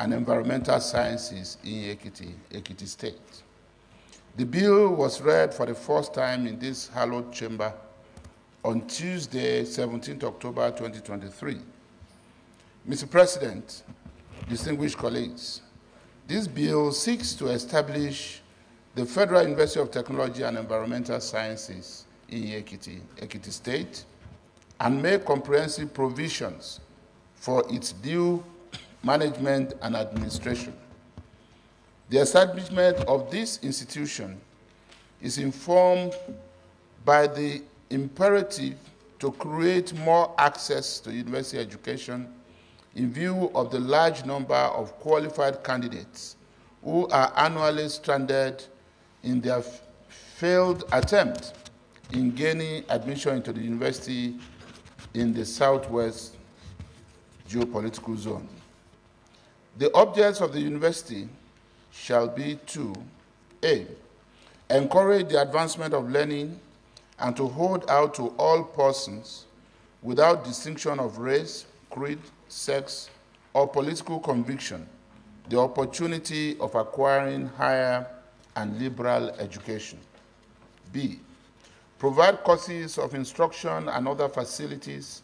and Environmental Sciences in Ekiti State. The bill was read for the first time in this hallowed chamber on Tuesday, 17th October 2023. Mr. President, distinguished colleagues, this bill seeks to establish the Federal University of Technology and Environmental Sciences in Ekiti State, and make comprehensive provisions for its due management and administration. The establishment of this institution is informed by the imperative to create more access to university education in view of the large number of qualified candidates who are annually stranded in their failed attempt in gaining admission into the university in the Southwest geopolitical zone. The objects of the university shall be to A, encourage the advancement of learning and to hold out to all persons without distinction of race, creed, sex, or political conviction the opportunity of acquiring higher and liberal education. B, provide courses of instruction and other facilities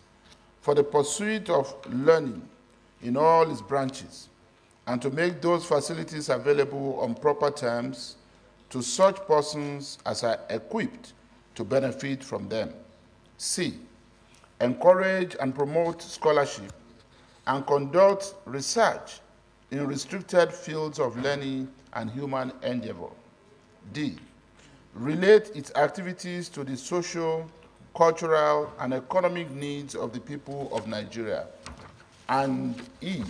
for the pursuit of learning in all its branches, and to make those facilities available on proper terms to such persons as are equipped to benefit from them. C, encourage and promote scholarship and conduct research in restricted fields of learning and human endeavor. D, relate its activities to the social, cultural, and economic needs of the people of Nigeria. And E,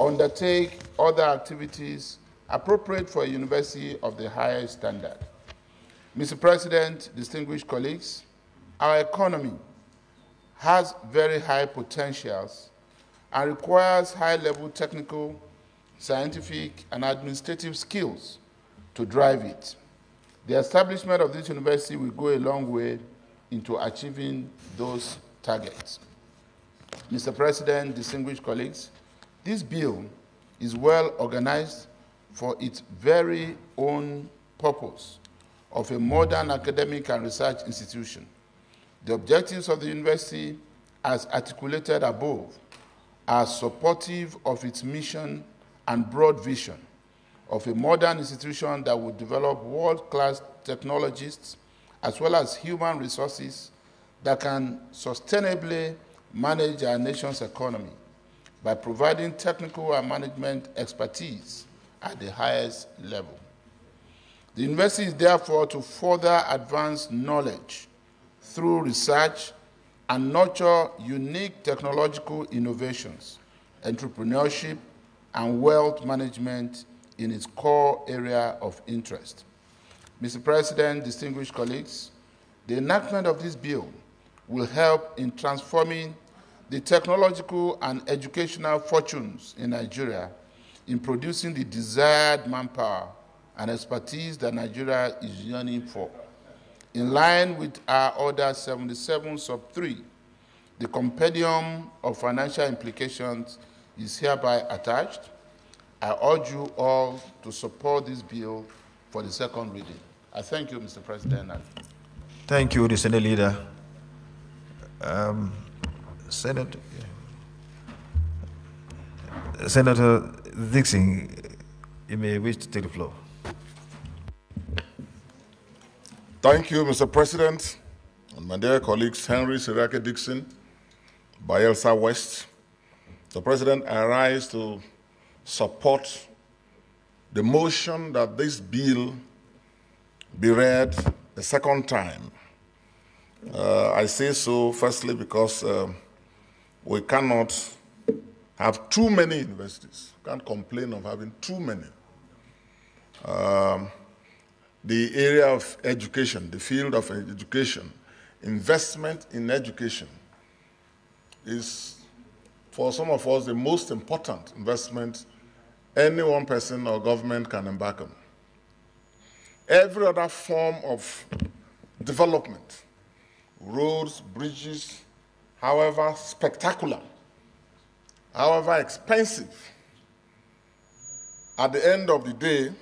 undertake other activities appropriate for a university of the highest standard. Mr. President, distinguished colleagues, our economy has very high potentials and requires high-level technical, scientific, and administrative skills to drive it. The establishment of this university will go a long way into achieving those targets. Mr. President, distinguished colleagues, this bill is well organized for its very own purpose of a modern academic and research institution. The objectives of the university, as articulated above, are supportive of its mission and broad vision of a modern institution that will develop world-class technologists as well as human resources that can sustainably manage our nation's economy by providing technical and management expertise at the highest level. The university is therefore to further advance knowledge through research and nurture unique technological innovations, entrepreneurship, and wealth management in its core area of interest. Mr. President, distinguished colleagues, the enactment of this bill will help in transforming the technological and educational fortunes in Nigeria in producing the desired manpower and expertise that Nigeria is yearning for. In line with our Order 77 sub 3, the compendium of financial implications is hereby attached. I urge you all to support this bill for the second reading. I thank you, Mr. President. Thank you, the Senate Leader. Senator Dixon, you may wish to take the floor. Thank you, Mr. President, and my dear colleagues, Henry Sirake Dixon, Bayelsa West. The President, I rise to support the motion that this bill be read a second time. I say so, firstly, because we cannot have too many universities. We can't complain of having too many. The area of education, the field of education, investment in education is, for some of us, the most important investment any one person or government can embark on. Every other form of development, roads, bridges, however spectacular, however expensive, at the end of the day,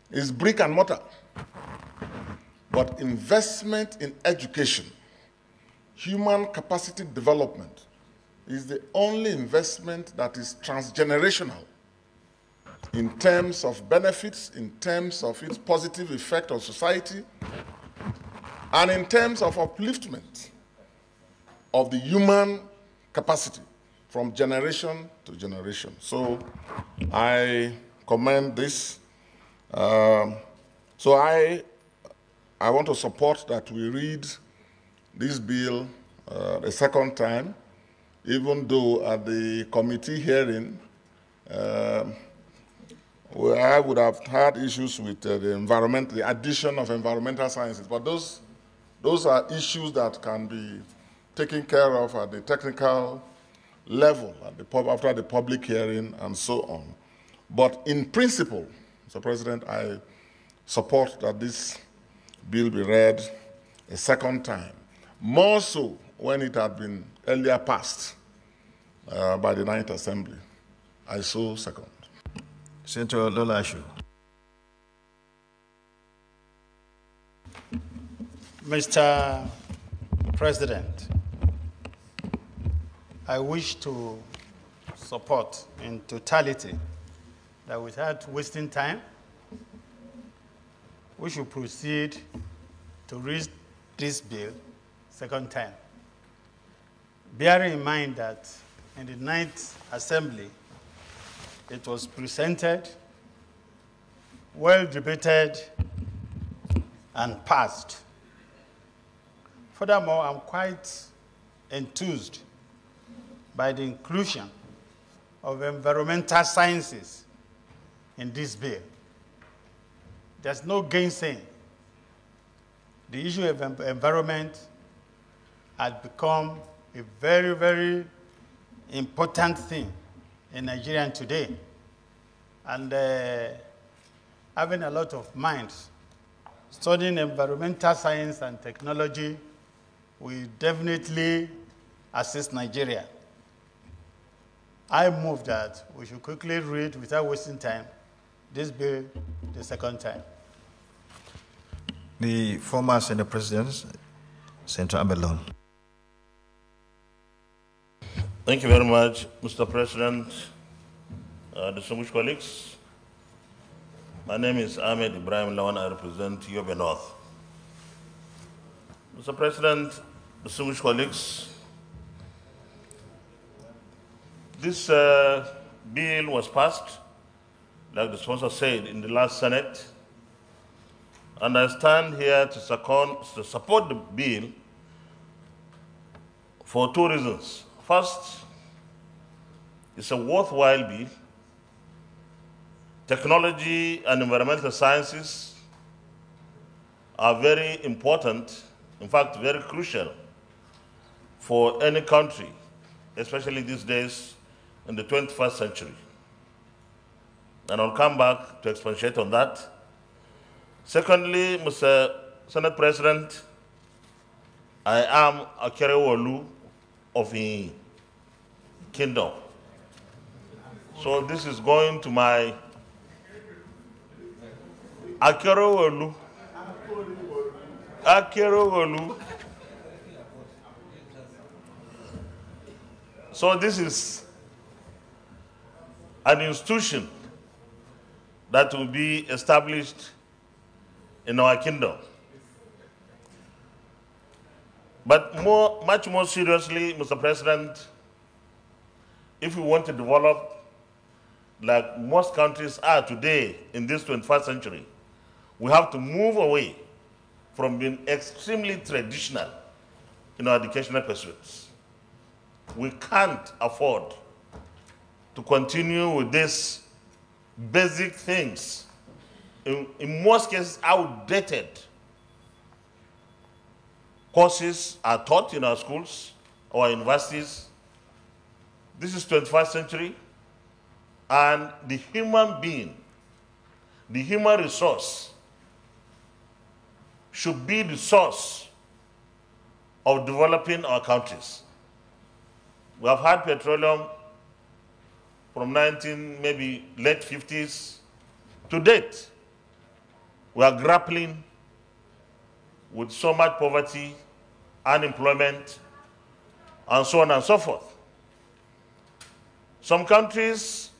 is brick and mortar. But investment in education, human capacity development, is the only investment that is transgenerational in terms of benefits, in terms of its positive effect on society, and in terms of upliftment of the human capacity from generation to generation. So I commend this. So I want to support that we read this bill a second time, even though at the committee hearing, where I would have had issues with the addition of environmental sciences, but those are issues that can be taken care of at the technical level, after the public hearing and so on. But in principle, Mr. President, I support that this bill be read a second time, more so when it had been earlier passed by the Ninth Assembly. I so second. Senator Lolashu. Mr. President, I wish to support in totality that without wasting time, we should proceed to read this bill second time. Bearing in mind that in the Ninth Assembly, it was presented, well debated, and passed. Furthermore, I'm quite enthused by the inclusion of environmental sciences in this bill. There's no gainsaying. The issue of environment has become a very, very important thing in Nigeria today. And having a lot of minds studying environmental science and technology will definitely assist Nigeria. I move that we should quickly read, without wasting time, this bill the second time. The former Senate President, Senator Ambelon. Thank you very much, Mr. President, distinguished colleagues. My name is Ahmed Ibrahim Lawan. I represent Yobe North. Mr. President, distinguished colleagues, this bill was passed, like the sponsor said, in the last Senate. And I stand here to support the bill for two reasons. First, it's a worthwhile bill. Technology and environmental sciences are very important, in fact, very crucial for any country, especially these days in the 21st century. And I'll come back to expatiate on that. Secondly, Mr. Senate President, I am a Kerewolu of the kingdom. So this is going to my Akerewolu. So this is an institution that will be established in our kingdom. But much more seriously, Mr. President, if we want to develop like most countries are today in this 21st century, we have to move away from being extremely traditional in our educational pursuits. We can't afford to continue with these basic things, in most cases outdated courses are taught in our schools or universities. This is 21st century, and the human being, the human resource, should be the source of developing our countries. We have had petroleum from maybe late 50s to date. We are grappling with so much poverty, unemployment, and so on and so forth. Some countries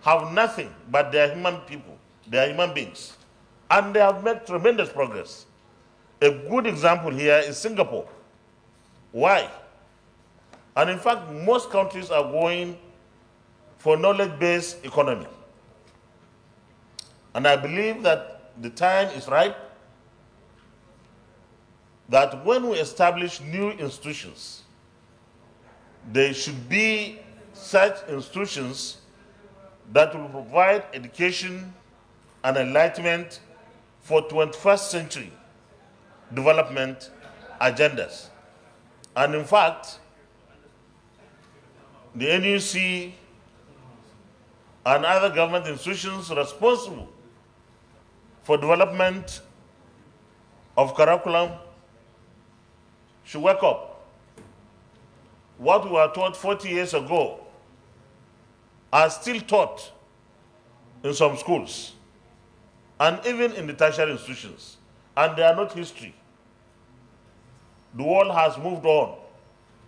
have nothing, but they are human people, they are human beings, and they have made tremendous progress. A good example here is Singapore. Why? And in fact, most countries are going for knowledge-based economy. And I believe that the time is right that when we establish new institutions, they should be such institutions that will provide education and enlightenment for 21st century development agendas. And in fact, the NUC and other government institutions responsible for development of curriculum should wake up. What we were taught 40 years ago are still taught in some schools and even in the tertiary institutions, and they are not history. The world has moved on,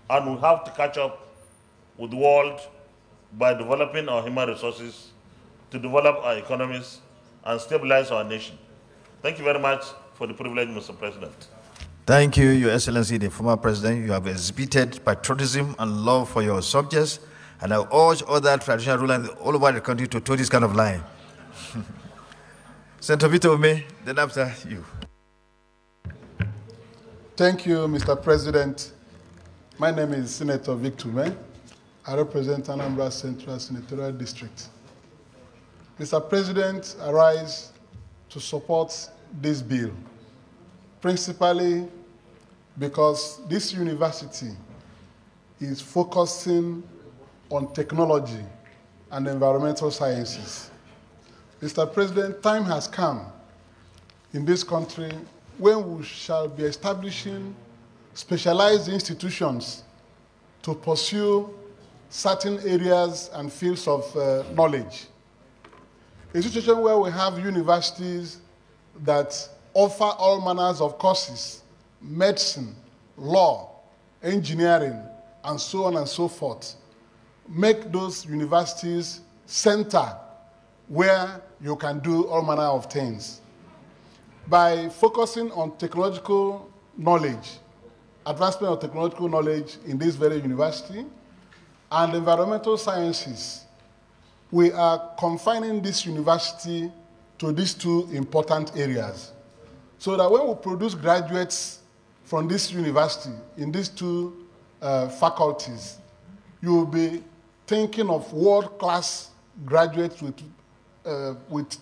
and we have to catch up with the world by developing our human resources to develop our economies and stabilize our nation. Thank you very much for the privilege, Mr. President. Thank you, Your Excellency, the former president. You have exhibited patriotism and love for your subjects, and I urge other traditional rulers all over the country to toe this kind of line. Senator Victor Umeh, then after you. Thank you, Mr. President. My name is Senator Victor Umeh. I represent Anambra Central Senatorial District. Mr. President, I rise to support this bill, principally because this university is focusing on technology and environmental sciences. Mr. President, time has come in this country when we shall be establishing specialized institutions to pursue certain areas and fields of knowledge. A situation where we have universities that offer all manners of courses, medicine, law, engineering, and so on and so forth, make those universities center where you can do all manner of things. By focusing on technological knowledge, advancement of technological knowledge in this very university, and environmental sciences, we are confining this university to these two important areas. So that when we produce graduates from this university in these two faculties, you will be thinking of world-class graduates with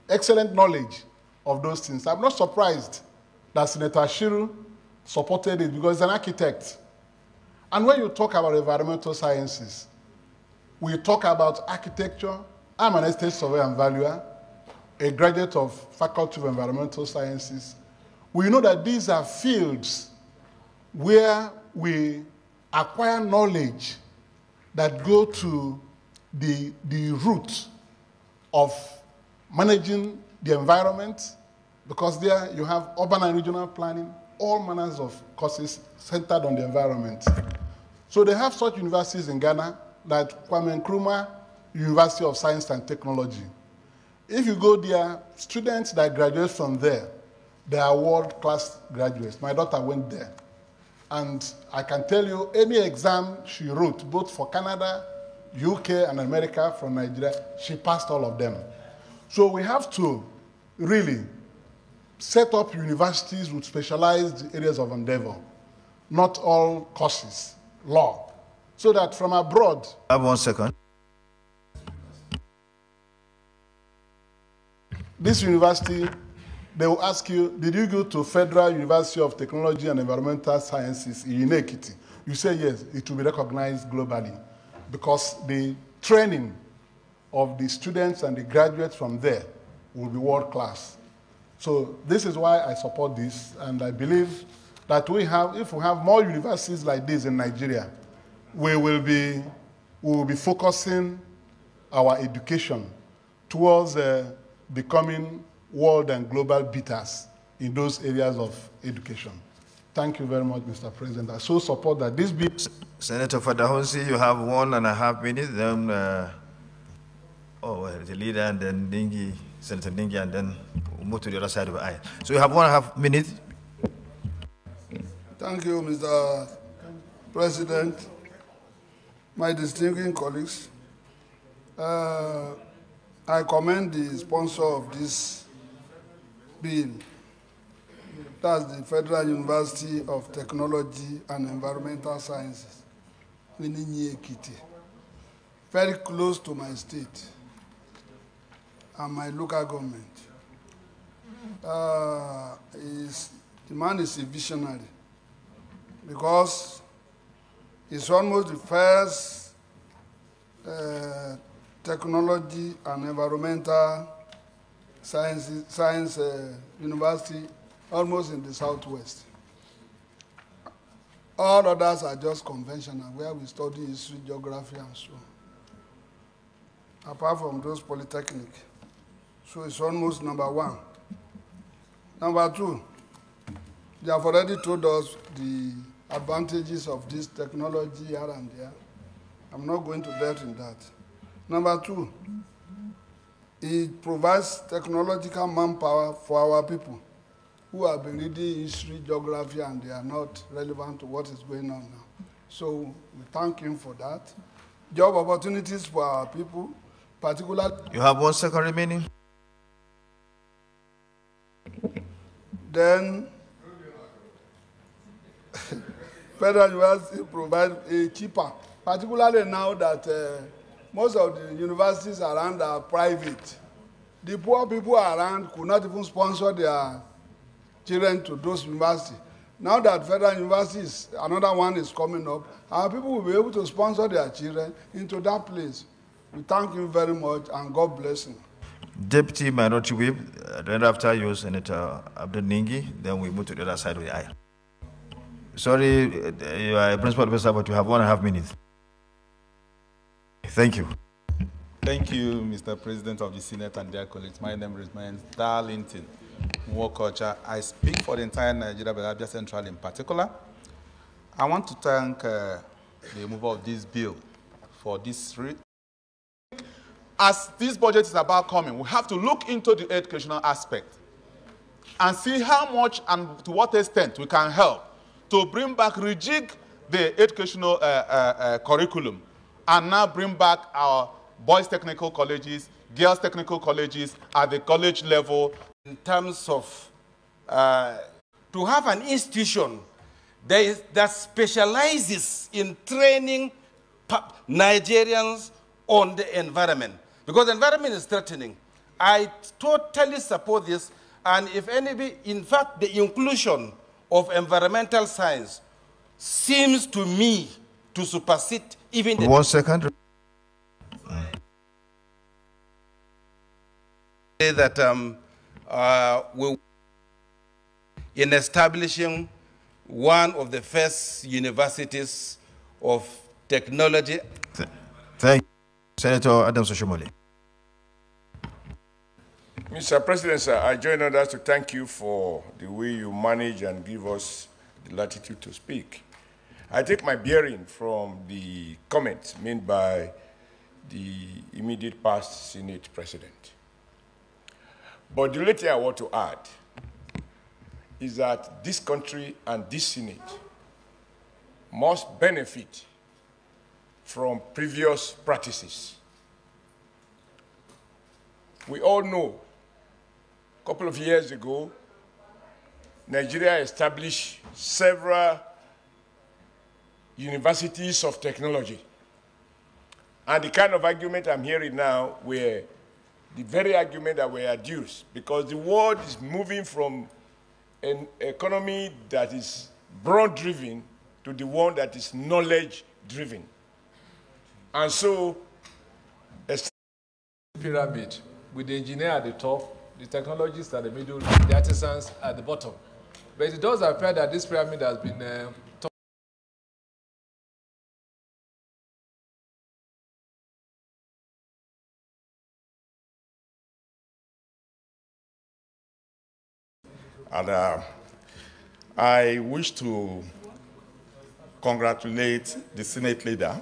excellent knowledge of those things. I'm not surprised that Senator Ashiru supported it because he's an architect. And when you talk about environmental sciences, we talk about architecture. I'm an estate surveyor and valuer, a graduate of Faculty of Environmental Sciences. We know that these are fields where we acquire knowledge that go to the root of managing the environment, because there you have urban and regional planning, all manners of courses centered on the environment. So they have such universities in Ghana, like Kwame Nkrumah University of Science and Technology. If you go there, students that graduate from there, they are world-class graduates. My daughter went there. And I can tell you, any exam she wrote, both for Canada, UK, and America from Nigeria, she passed all of them. So we have to really set up universities with specialized areas of endeavor, not all courses, law, so that from abroad. I have 1 second. This university, they will ask you, did you go to Federal University of Technology and Environmental Sciences in Ekiti? You say yes, it will be recognized globally because the training of the students and the graduates from there will be world class. So this is why I support this, and I believe that if we have more universities like this in Nigeria, we will be we will be focusing our education towards becoming world and global beaters in those areas of education. Thank you very much, Mr. President. I so support that this bill. Senator Fadahonsi, you have 1.5 minutes. Then, the leader, and then Ningi, Senator Ningi, and then we'll move to the other side of the aisle. So you have 1.5 minutes. Thank you, Mr. President. My distinguished colleagues, I commend the sponsor of this bill. That's the Federal University of Technology and Environmental Sciences, Umeh Ekiti. Very close to my state and my local government. The man is a visionary because it's almost the first technology and environmental science university almost in the southwest. All others are just conventional, where we study history, geography, and so on, apart from those polytechnic. So it's almost number one. Number two, they have already told us the advantages of this technology here and there. I'm not going to delve in that. Number two, it provides technological manpower for our people who have been reading history, geography, and they are not relevant to what is going on now. So we thank him for that. Job opportunities for our people, particularly. You have 1 second remaining. Then, Federal University provides a cheaper, particularly now that most of the universities around are private. The poor people around could not even sponsor their children to those universities. Now that federal universities, another one is coming up, our people will be able to sponsor their children into that place. We thank you very much, and God bless you. Deputy Minority Whip, then after you, Senator Abdul Ningi, then we move to the other side of the aisle. Sorry, you are a principal officer, but you have 1.5 minutes. Thank you. Thank you, Mr. President of the Senate and dear colleagues. My name is Darlington Wokocha. I speak for the entire Nigeria, but Abia Central in particular. I want to thank the mover of this bill for this. As this budget is about coming, we have to look into the educational aspect and see how much and to what extent we can help to bring back, rejig the educational curriculum, and now bring back our boys' technical colleges, girls' technical colleges at the college level. In terms of to have an institution that specializes in training Nigerians on the environment, because the environment is threatening. I totally support this, and if anybody, in fact, the inclusion of environmental science seems to me to supersede even the— 1 second. That we in establishing one of the first universities of technology. Thank you. Senator Adams Oshomole. Mr. President, sir, I join others to thank you for the way you manage and give us the latitude to speak. I take my bearing from the comments made by the immediate past Senate President. But the only thing I want to add is that this country and this Senate must benefit from previous practices. We all know, a couple of years ago, Nigeria established several universities of technology. And the kind of argument I'm hearing now were the very argument that were adduced, because the world is moving from an economy that is broad-driven to the one that is knowledge-driven. And so, a pyramid with the engineer at the top, the technologists at the middle, the artisans at the bottom. But it does appear that this pyramid has been And I wish to congratulate the Senate leader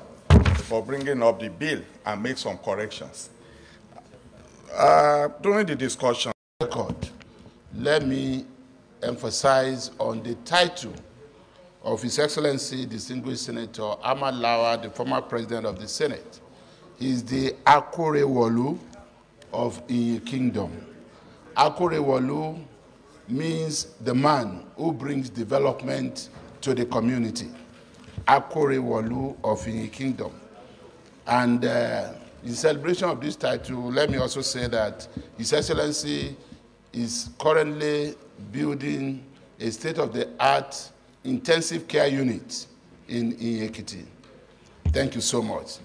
for bringing up the bill and make some corrections. During the discussion, let me emphasize on the title of His Excellency, Distinguished Senator Ahmad Lawa, the former President of the Senate. He is the Akorewolu of the Kingdom. Akorewolu means the man who brings development to the community. Akorewolu of the Kingdom. And in celebration of this title, let me also say that His Excellency is currently building a state-of-the-art intensive care unit in Ekiti. Thank you so much.